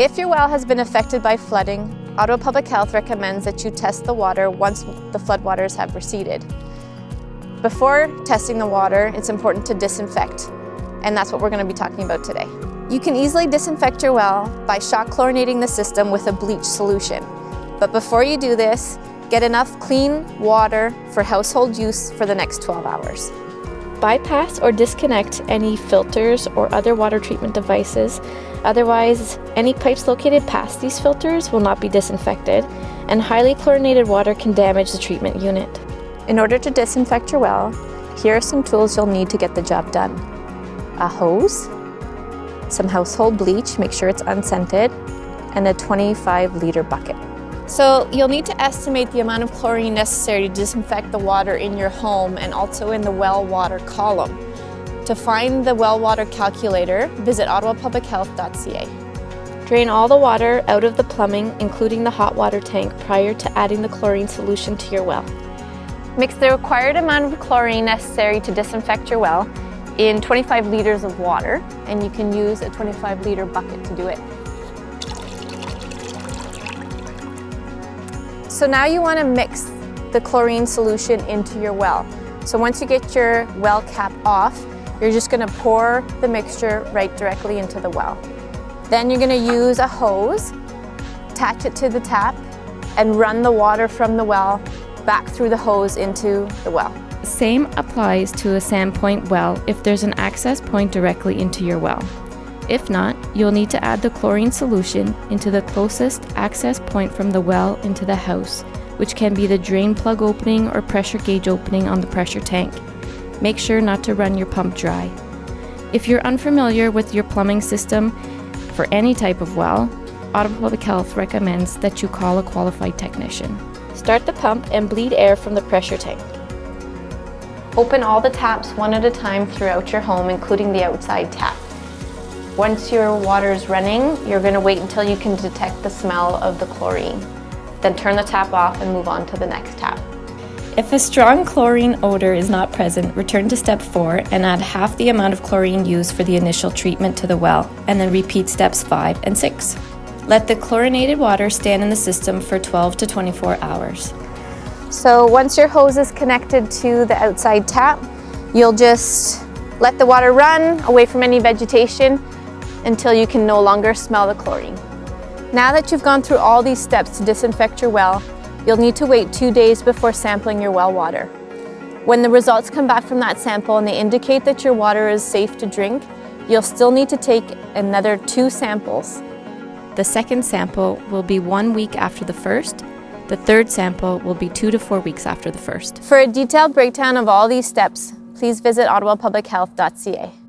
If your well has been affected by flooding, Ottawa Public Health recommends that you test the water once the floodwaters have receded. Before testing the water, it's important to disinfect, and that's what we're going to be talking about today. You can easily disinfect your well by shock chlorinating the system with a bleach solution. But before you do this, get enough clean water for household use for the next 12 hours. Bypass or disconnect any filters or other water treatment devices. Otherwise, any pipes located past these filters will not be disinfected, and highly chlorinated water can damage the treatment unit. In order to disinfect your well, here are some tools you'll need to get the job done. A hose, some household bleach, make sure it's unscented, and a 25-liter bucket. So you'll need to estimate the amount of chlorine necessary to disinfect the water in your home and also in the well water column. To find the well water calculator, visit ottawapublichealth.ca. Drain all the water out of the plumbing, including the hot water tank, prior to adding the chlorine solution to your well. Mix the required amount of chlorine necessary to disinfect your well in 25 liters of water, and you can use a 25-liter bucket to do it. So now you want to mix the chlorine solution into your well. So once you get your well cap off, you're just going to pour the mixture right directly into the well. Then you're going to use a hose, attach it to the tap, and run the water from the well back through the hose into the well. The same applies to a sand point well if there's an access point directly into your well. If not, you'll need to add the chlorine solution into the closest access point from the well into the house, which can be the drain plug opening or pressure gauge opening on the pressure tank. Make sure not to run your pump dry. If you're unfamiliar with your plumbing system for any type of well, Ottawa Public Health recommends that you call a qualified technician. Start the pump and bleed air from the pressure tank. Open all the taps one at a time throughout your home, including the outside tap. Once your water is running, you're going to wait until you can detect the smell of the chlorine. Then turn the tap off and move on to the next tap. If a strong chlorine odor is not present, return to step 4 and add half the amount of chlorine used for the initial treatment to the well, and then repeat steps 5 and 6. Let the chlorinated water stand in the system for 12 to 24 hours. So once your hose is connected to the outside tap, you'll just let the water run away from any vegetation until you can no longer smell the chlorine. Now that you've gone through all these steps to disinfect your well, you'll need to wait 2 days before sampling your well water. When the results come back from that sample and they indicate that your water is safe to drink, you'll still need to take another 2 samples. The second sample will be 1 week after the first. The third sample will be 2 to 4 weeks after the first. For a detailed breakdown of all these steps, please visit ottawapublichealth.ca.